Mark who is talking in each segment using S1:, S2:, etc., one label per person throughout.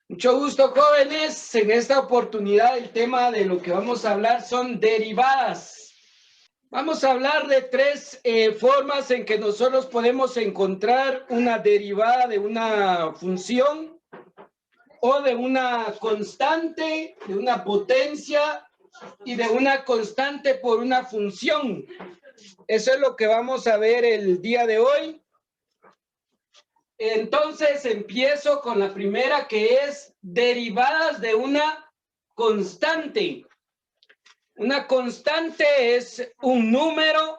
S1: Mucho gusto, jóvenes. En esta oportunidad el tema de lo que vamos a hablar son derivadas. Vamos a hablar de tres formas en que nosotros podemos encontrar una derivada de una función o de una constante, de una potencia y de una constante por una función. Eso es lo que vamos a ver el día de hoy. Entonces empiezo con la primera, que es derivadas de una constante. Una constante es un número,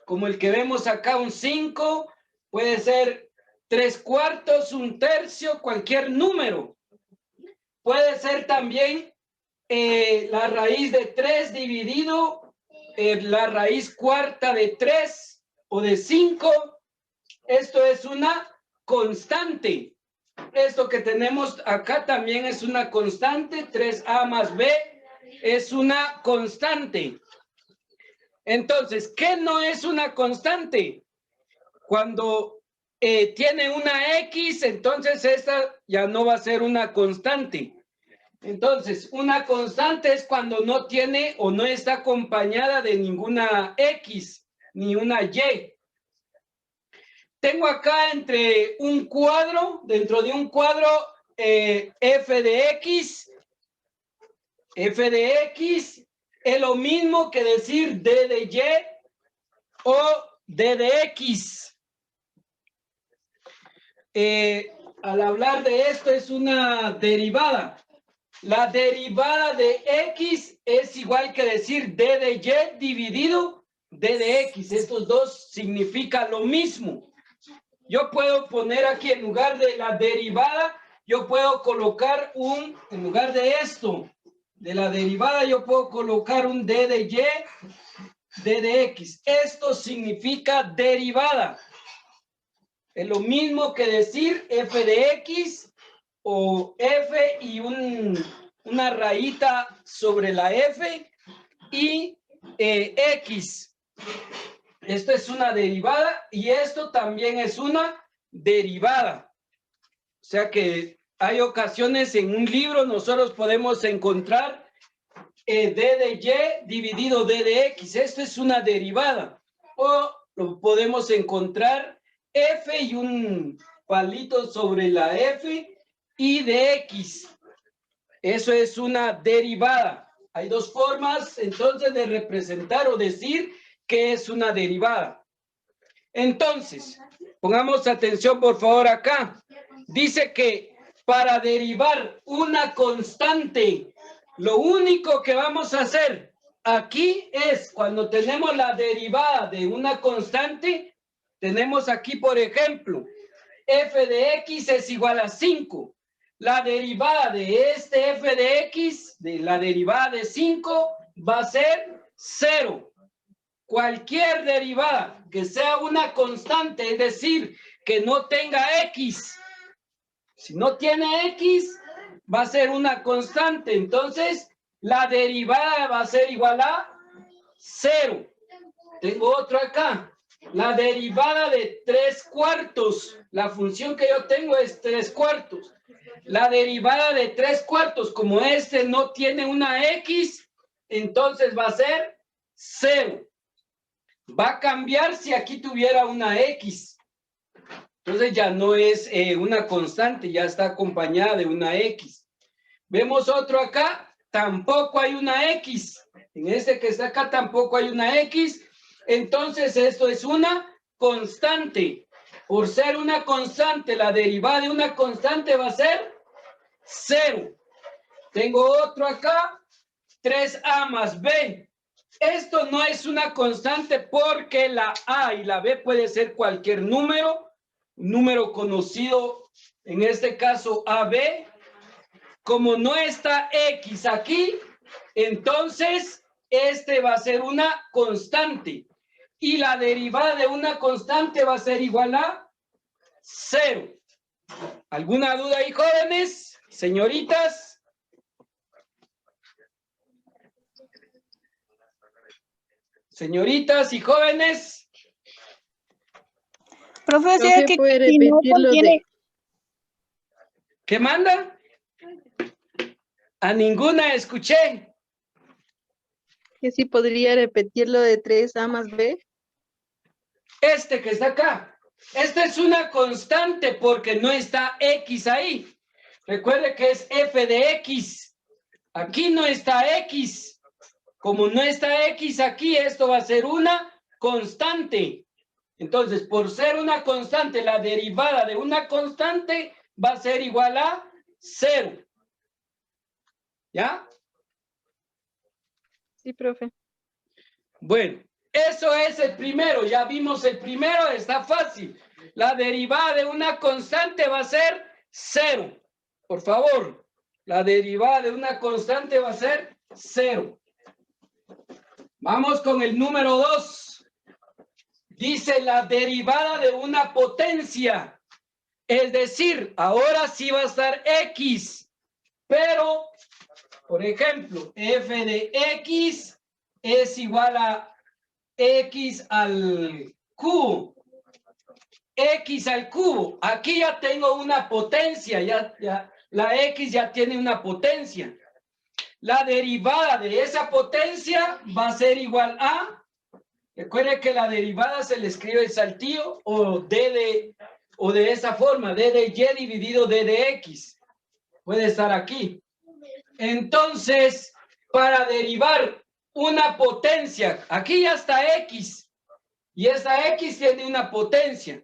S1: como el que vemos acá, un 5, puede ser 3/4, 1/3, cualquier número. Puede ser también la raíz de 3 dividido la raíz cuarta de 3 o de 5. Esto es una constante. Esto que tenemos acá también es una constante. 3a más b es una constante. Entonces, ¿qué no es una constante? Cuando tiene una x, entonces esta ya no va a ser una constante. Entonces, una constante es cuando no tiene o no está acompañada de ninguna x ni una y. Tengo acá dentro de un cuadro, f de x. F de x es lo mismo que decir d de y o d de x. Al hablar de esto es una derivada. La derivada de x es igual que decir d de y dividido d de x. Estos dos significan lo mismo. Yo puedo poner aquí, en lugar de la derivada, yo puedo colocar en lugar de esto, de la derivada, yo puedo colocar un d de y, d de x. Esto significa derivada. Es lo mismo que decir f de x o f y una rayita sobre la f y x. Esto es una derivada y esto también es una derivada. O sea que hay ocasiones en un libro nosotros podemos encontrar d de y dividido d de x. Esto es una derivada. O lo podemos encontrar f y un palito sobre la f y de x. Eso es una derivada. Hay dos formas entonces de representar o decir que es una derivada. Entonces, pongamos atención por favor acá. Dice que para derivar una constante, lo único que vamos a hacer aquí es, cuando tenemos la derivada de una constante, tenemos aquí, por ejemplo, f de x es igual a 5. La derivada de este f de x, de la derivada de 5, va a ser 0. Cualquier derivada que sea una constante, es decir, que no tenga x, si no tiene x, va a ser una constante. Entonces, la derivada va a ser igual a 0. Tengo otro acá. La derivada de 3/4. La función que yo tengo es 3/4. La derivada de 3/4, como este no tiene una x, entonces va a ser 0. Va a cambiar si aquí tuviera una x. Entonces ya no es una constante, ya está acompañada de una x. Vemos otro acá, tampoco hay una x. En este que está acá tampoco hay una x. Entonces esto es una constante. Por ser una constante, la derivada de una constante va a ser 0. Tengo otro acá, 3a más b. Esto no es una constante porque la a y la b puede ser cualquier número, un número conocido, en este caso ab. Como no está x aquí, entonces este va a ser una constante. Y la derivada de una constante va a ser igual a 0. ¿Alguna duda ahí, jóvenes? Señoritas. Señoritas y jóvenes.
S2: Profe, o sea
S3: Profe,
S2: que
S3: ¿puede
S2: si no
S3: repetirlo
S2: contiene,
S1: ¿Qué manda? A ninguna escuché.
S3: que sí podría repetirlo de 3A más B?
S1: Este que está acá. Esta es una constante porque no está X ahí. Recuerde que es f de X. Aquí no está X. Como no está X aquí, esto va a ser una constante. Entonces, por ser una constante, la derivada de una constante va a ser igual a 0. ¿Ya?
S3: Sí, profe.
S1: Bueno, eso es el primero. Ya vimos el primero, está fácil. La derivada de una constante va a ser 0. Por favor, la derivada de una constante va a ser 0. Vamos con el número 2. Dice la derivada de una potencia. Es decir, ahora sí va a estar X. Pero, por ejemplo, f de X es igual a X al cubo. X al cubo. Aquí ya tengo una potencia. La X ya tiene una potencia. La derivada de esa potencia va a ser igual a... Recuerde que la derivada se le escribe el saltillo o de esa forma, d de y dividido d de x. Puede estar aquí. Entonces, para derivar una potencia, aquí ya está x, y esta x tiene una potencia.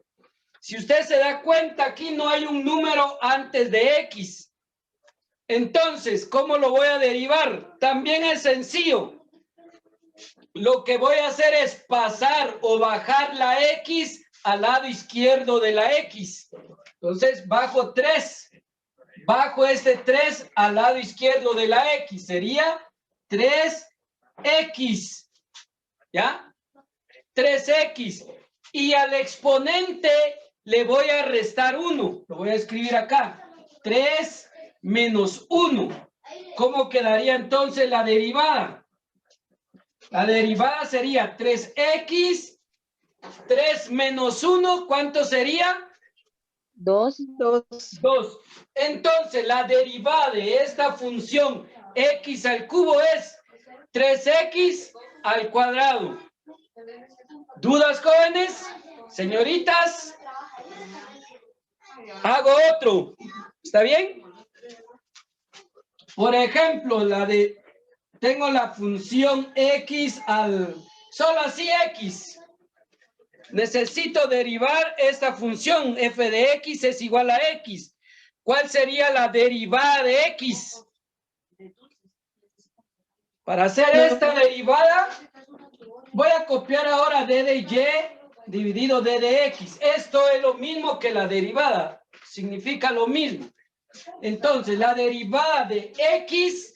S1: Si usted se da cuenta, aquí no hay un número antes de x. Entonces, ¿cómo lo voy a derivar? También es sencillo. Lo que voy a hacer es pasar o bajar la X al lado izquierdo de la X. Entonces, bajo 3. Bajo este 3 al lado izquierdo de la X. Sería 3X. ¿Ya? 3X. Y al exponente le voy a restar 1. Lo voy a escribir acá. 3 menos 1. ¿Cómo quedaría entonces la derivada? La derivada sería 3x, 3 menos 1, ¿cuánto sería?
S2: 2,
S3: 2.
S1: 2. Entonces, la derivada de esta función x al cubo es 3x al cuadrado. ¿Dudas, jóvenes? Señoritas. Hago otro. ¿Está bien? Por ejemplo, tengo la función x al... Solo así x. Necesito derivar esta función. F de x es igual a x. ¿Cuál sería la derivada de x? Para hacer esta derivada, voy a copiar ahora d de y dividido d de x. Esto es lo mismo que la derivada. Significa lo mismo. Entonces, la derivada de x,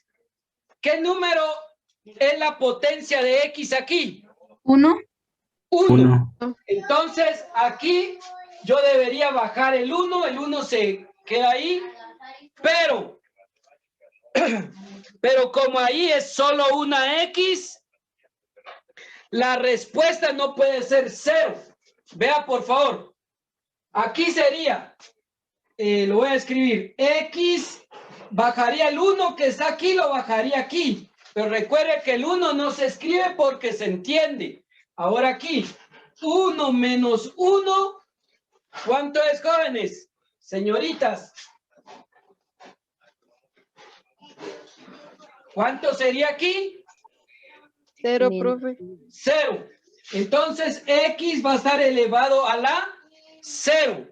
S1: ¿qué número es la potencia de x aquí?
S2: 1,
S1: 1. Entonces, aquí yo debería bajar el 1 se queda ahí, pero como ahí es solo una X, la respuesta no puede ser 0. Vea, por favor. Aquí sería, lo voy a escribir, X, bajaría el 1 que está aquí, lo bajaría aquí. Pero recuerde que el 1 no se escribe porque se entiende. Ahora aquí, 1 menos 1, ¿cuánto es, jóvenes? Señoritas. ¿Cuánto sería aquí?
S3: 0, profe.
S1: 0. Entonces, X va a estar elevado a la 0.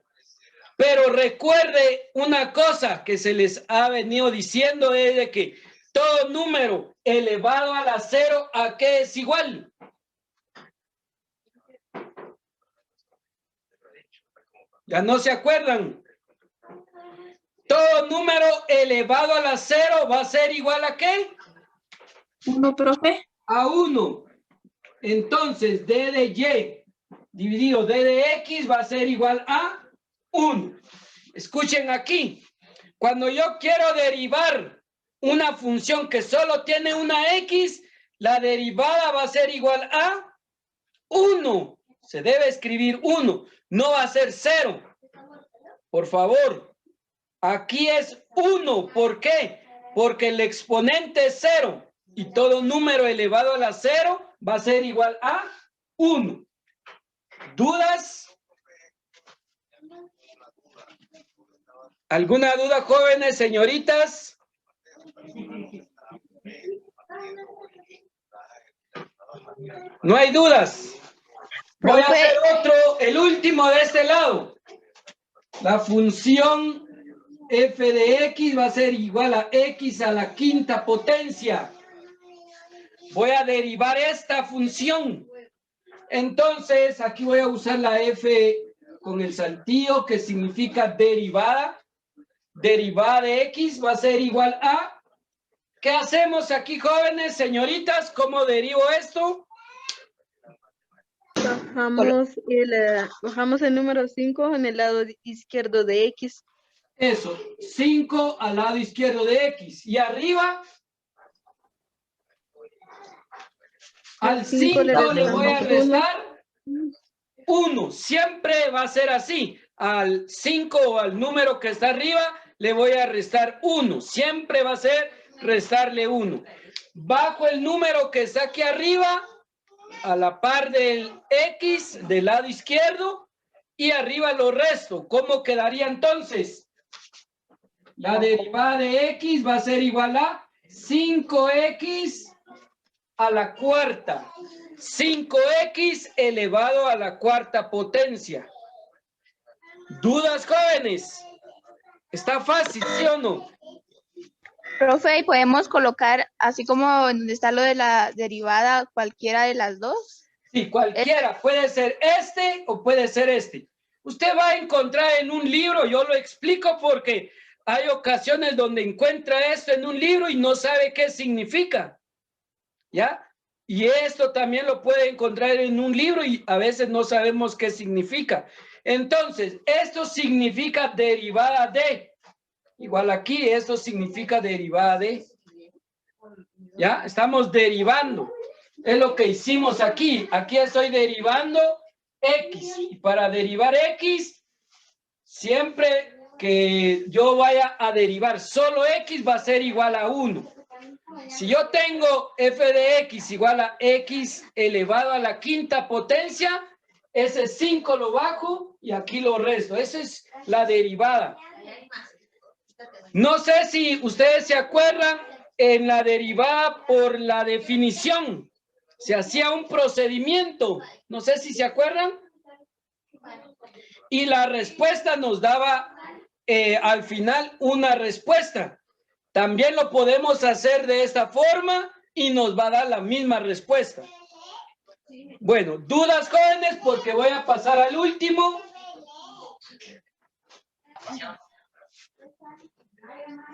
S1: Pero recuerde una cosa que se les ha venido diciendo, es de que todo número elevado a la 0, ¿a qué es igual? Ya no se acuerdan. Todo número elevado a la 0 va a ser igual a ¿qué?
S2: 1, profe.
S1: A 1. Entonces, d de y dividido d de x va a ser igual a 1. Escuchen aquí. Cuando yo quiero derivar una función que solo tiene una x, la derivada va a ser igual a 1. Se debe escribir 1. No va a ser 0. Por favor. Aquí es 1. ¿Por qué? Porque el exponente es 0. Y todo número elevado a la 0 va a ser igual a 1. ¿Dudas? ¿Alguna duda, jóvenes, señoritas? No hay dudas. Voy a hacer otro, el último de este lado. La función f de x va a ser igual a x a la quinta potencia. Voy a derivar esta función. Entonces, aquí voy a usar la f con el saltillo, que significa derivada. Derivada de x va a ser igual a... ¿Qué hacemos aquí, jóvenes, señoritas? ¿Cómo derivo esto?
S3: Bajamos el número 5 en el lado izquierdo de x.
S1: Eso, 5 al lado izquierdo de x. Y arriba, al 5 le voy a restar 1. Siempre va a ser así. Al 5 o al número que está arriba, le voy a restar 1. Siempre va a ser restarle 1. Bajo el número que está aquí arriba, a la par del x del lado izquierdo, y arriba lo resto. ¿Cómo quedaría entonces? La derivada de x va a ser igual a 5x a la cuarta. 5x elevado a la cuarta potencia. ¿Dudas, jóvenes? ¿Está fácil, sí o no?
S2: Profe, ¿y podemos colocar, así como donde está lo de la derivada, cualquiera de las dos?
S1: Sí, cualquiera. Puede ser este o puede ser este. Usted va a encontrar en un libro, yo lo explico porque hay ocasiones donde encuentra esto en un libro y no sabe qué significa. ¿Ya? Y esto también lo puede encontrar en un libro y a veces no sabemos qué significa. Entonces, esto significa derivada de. Igual aquí, esto significa derivada de. ¿Ya? Estamos derivando. Es lo que hicimos aquí. Aquí estoy derivando x. Y para derivar x, siempre que yo vaya a derivar solo x va a ser igual a 1. Si yo tengo f de x igual a x elevado a la quinta potencia, ese 5 lo bajo y aquí lo resto. Esa es la derivada. No sé si ustedes se acuerdan, en la derivada por la definición se hacía un procedimiento. No sé si se acuerdan. Y la respuesta nos daba al final una respuesta. También lo podemos hacer de esta forma y nos va a dar la misma respuesta. Bueno, dudas, jóvenes, porque voy a pasar al último.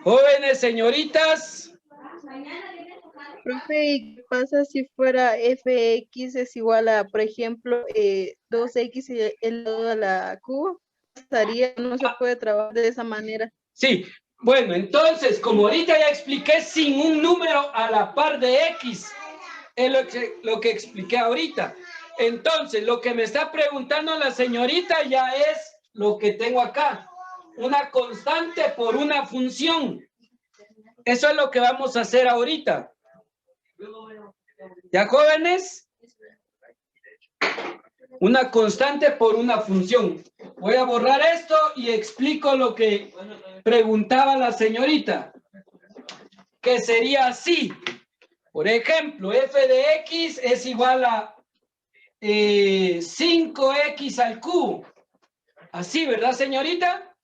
S1: Jóvenes, señoritas.
S3: Profe, ¿qué pasa si fuera fx es igual a, por ejemplo, 2x elevado a la cubo? No se puede trabajar de esa manera.
S1: Sí, bueno, entonces, como ahorita ya expliqué, sin un número a la par de x, es lo que expliqué ahorita. Entonces, lo que me está preguntando la señorita ya es lo que tengo acá. Una constante por una función. Eso es lo que vamos a hacer ahorita. ¿Ya, jóvenes? Una constante por una función. Voy a borrar esto y explico lo que preguntaba la señorita. Que sería así. Por ejemplo, f de x es igual a 5x al cubo. Así, ¿verdad, señorita?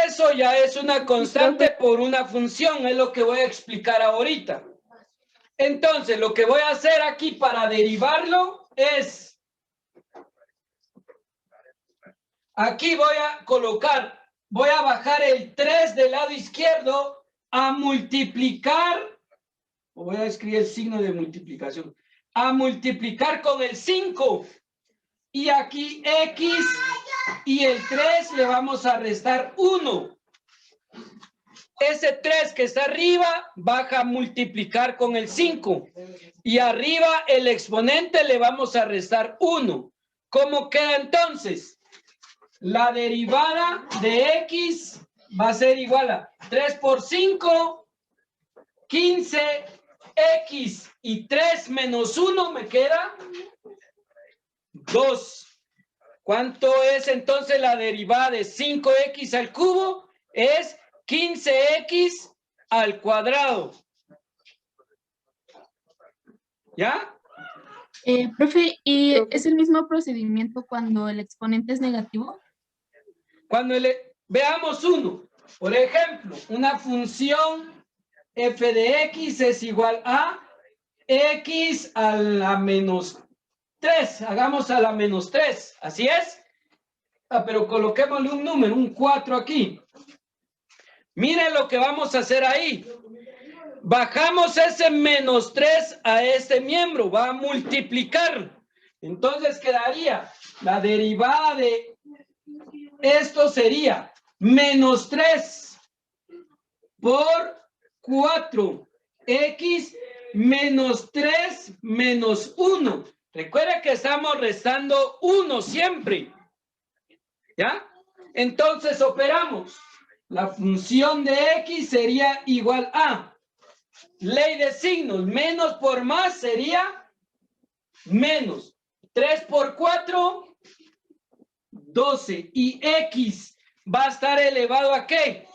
S1: Eso ya es una constante por una función, es lo que voy a explicar ahorita. Entonces, lo que voy a hacer aquí para derivarlo es... Aquí voy a colocar, voy a bajar el 3 del lado izquierdo a multiplicar, voy a escribir el signo de multiplicación, a multiplicar con el 5. Y aquí x y el 3 le vamos a restar 1. ese 3 que está arriba baja a multiplicar con el 5. Y arriba el exponente le vamos a restar 1. ¿Cómo queda entonces? La derivada de X va a ser igual a 3 por 5, 15, X y 3 menos 1 me queda 2. ¿Cuánto es entonces la derivada de 5X al cubo? Es 15X al cuadrado. ¿Ya?
S4: Profe, ¿y es el mismo procedimiento cuando el exponente es negativo?
S1: Cuando veamos uno, por ejemplo, una función f de x es igual a x a la menos 3. Hagamos a la menos 3. ¿Así es? Pero coloquémosle un número, un 4 aquí. Miren lo que vamos a hacer ahí. Bajamos ese menos 3 a este miembro. Va a multiplicar. Entonces quedaría la derivada de esto sería menos 3 por 4x menos 3 menos 1. Recuerda que estamos restando 1 siempre. ¿Ya? Entonces operamos. La función de x sería igual a ley de signos. Menos por más sería menos. 3 por 4, 12. Y x va a estar elevado ¿a qué?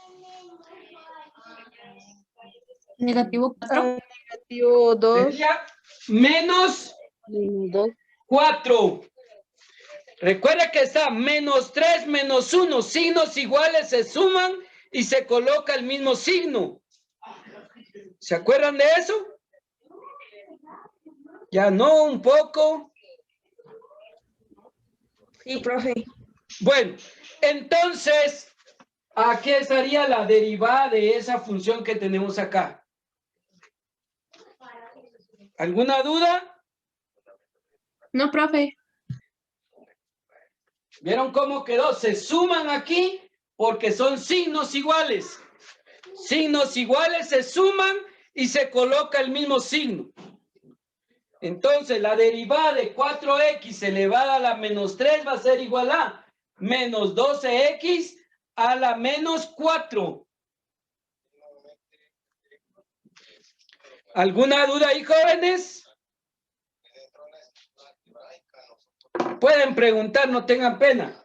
S4: Negativo 4.
S3: Negativo 2.
S1: Sería menos 4. Recuerda que está menos 3 menos 1. Signos iguales se suman y se coloca el mismo signo. ¿Se acuerdan de eso? Ya no, un poco.
S5: Sí, profe.
S1: Bueno, entonces, aquí estaría la derivada de esa función que tenemos acá. ¿Alguna duda?
S4: No, profe.
S1: ¿Vieron cómo quedó? Se suman aquí porque son signos iguales. Signos iguales se suman y se coloca el mismo signo. Entonces, la derivada de 4x elevada a la menos 3 va a ser igual a menos 12x a la menos 4. ¿Alguna duda ahí, jóvenes? Pueden preguntar, no tengan pena.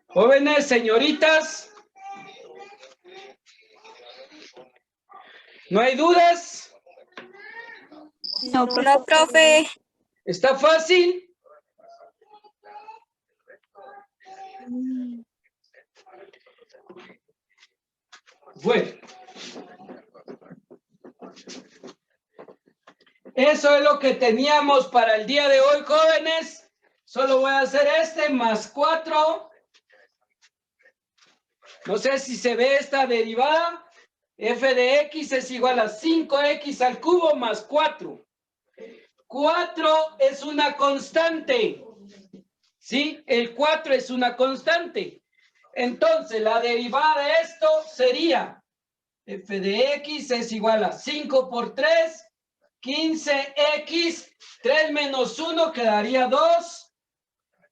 S1: Jóvenes, señoritas. ¿No hay dudas?
S5: No, profe.
S1: ¿Está fácil? Bueno. Eso es lo que teníamos para el día de hoy, jóvenes. Solo voy a hacer este más 4. No sé si se ve esta derivada. F de x es igual a 5x al cubo más 4. 4 es una constante. ¿Sí? El 4 es una constante. Entonces, la derivada de esto sería f de x es igual a 5 por 3, 15x, 3 menos 1 quedaría 2.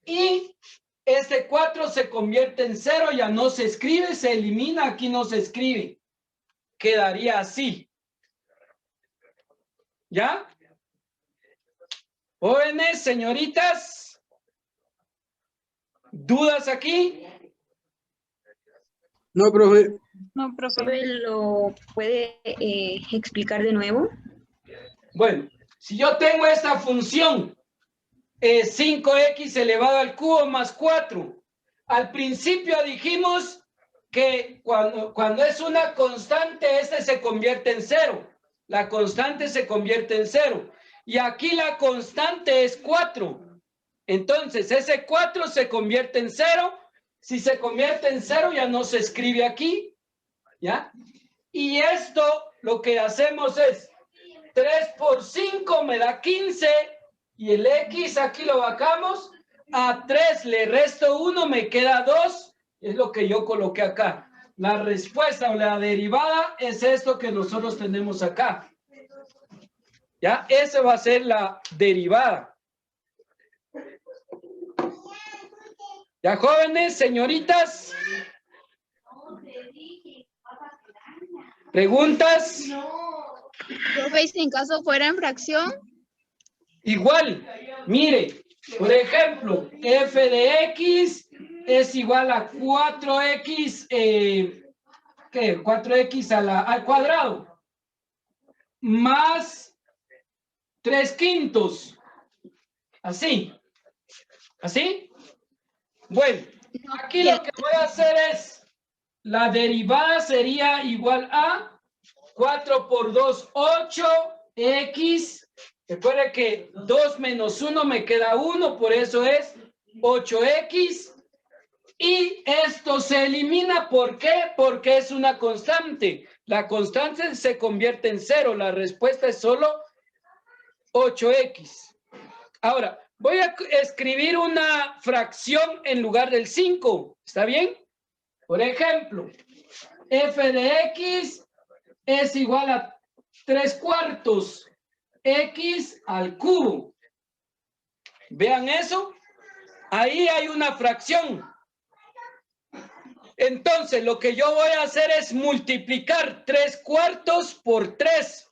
S1: Y este 4 se convierte en 0, ya no se escribe, se elimina, aquí no se escribe. Quedaría así. ¿Ya? Jóvenes, señoritas. ¿Dudas aquí?
S6: No, profe.
S4: No, profe.
S5: ¿Profe lo puede explicar de nuevo?
S1: Bueno, si yo tengo esta función 5x elevado al cubo más 4, al principio dijimos que cuando es una constante, este se convierte en 0. La constante se convierte en 0. Y aquí la constante es 4. Entonces, ese 4 se convierte en 0. Si se convierte en 0, ya no se escribe aquí. ¿Ya? Y esto, lo que hacemos es 3 por 5 me da 15. Y el x aquí lo bajamos. A 3 le resto 1, me queda 2. Es lo que yo coloqué acá. La respuesta o la derivada es esto que nosotros tenemos acá. ¿Ya? Esa va a ser la derivada. ¿Ya, jóvenes, señoritas? ¿Preguntas?
S2: Profe, ¿y si en caso fuera en fracción?
S1: Igual, mire, por ejemplo, f de x es igual a 4x, ¿qué? 4x al cuadrado, más 3/5. Así. ¿Así? Bueno, aquí lo que voy a hacer es, la derivada sería igual a 4 por 2, 8, x. Recuerda que 2 menos 1 me queda 1, por eso es 8x. Y esto se elimina, ¿por qué? Porque es una constante. La constante se convierte en 0. La respuesta es solo 8x. Ahora, voy a escribir una fracción en lugar del 5. ¿Está bien? Por ejemplo, f de x es igual a 3/4 x al cubo. ¿Vean eso? Ahí hay una fracción. Entonces, lo que yo voy a hacer es multiplicar 3/4 por 3.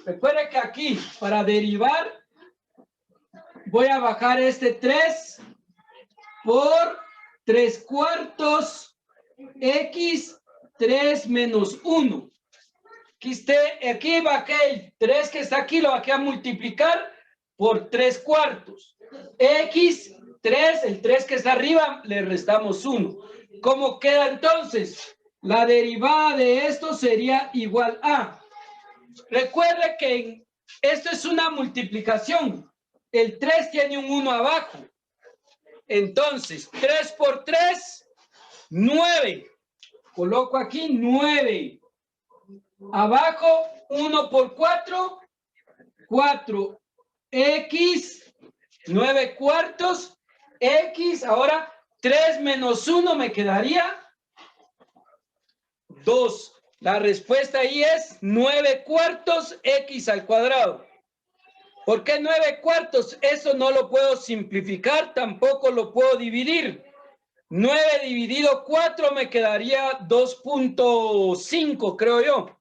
S1: Recuerden que aquí, para derivar, voy a bajar este 3 por 3/4 x 3 menos 1. Aquí bajé el 3 que está aquí, lo bajé a multiplicar por 3/4. X, 3, el 3 que está arriba, le restamos 1. ¿Cómo queda entonces? La derivada de esto sería igual a. Recuerde que esto es una multiplicación. El 3 tiene un 1 abajo. Entonces, 3 por 3, 9. Coloco aquí 9. Abajo, 1 por 4, 4. X, 9/4. X, ahora 3 menos 1 me quedaría 2. La respuesta ahí es 9/4 x al cuadrado. ¿Por qué 9/4? Eso no lo puedo simplificar, tampoco lo puedo dividir. 9 dividido 4 me quedaría 2.5, creo yo.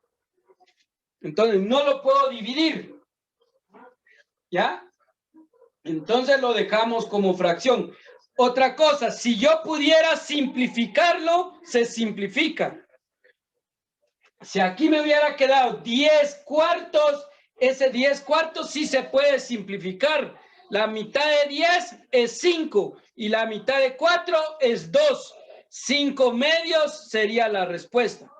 S1: Entonces, no lo puedo dividir. ¿Ya? Entonces, lo dejamos como fracción. Otra cosa, si yo pudiera simplificarlo, se simplifica. Si aquí me hubiera quedado 10/4, ese 10/4 sí se puede simplificar. La mitad de 10 es 5 y la mitad de 4 es 2. 5/2 sería la respuesta.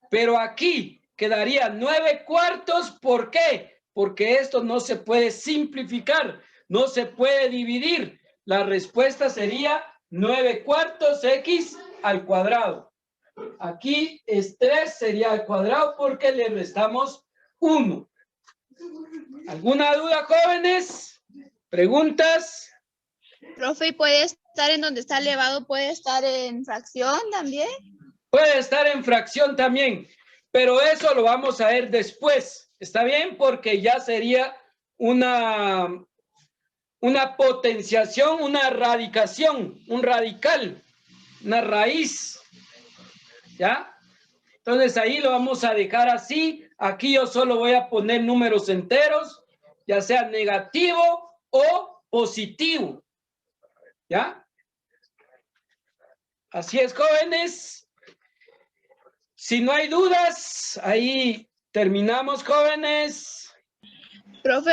S1: Pero aquí quedaría 9/4. ¿Por qué? Porque esto no se puede simplificar, no se puede dividir. La respuesta sería 9/4 x al cuadrado. Aquí es 3, sería al cuadrado porque le restamos 1. ¿Alguna duda, jóvenes? ¿Preguntas?
S2: Profe, ¿y puede estar en donde está elevado, puede estar en fracción también?
S1: Puede estar en fracción también, pero eso lo vamos a ver después. ¿Está bien? Porque ya sería una potenciación, una radicación, un radical, una raíz. ¿Ya? Entonces ahí lo vamos a dejar así. Aquí yo solo voy a poner números enteros, ya sea negativo o positivo. ¿Ya? Así es, jóvenes. Si no hay dudas, ahí terminamos, jóvenes.
S2: Profe,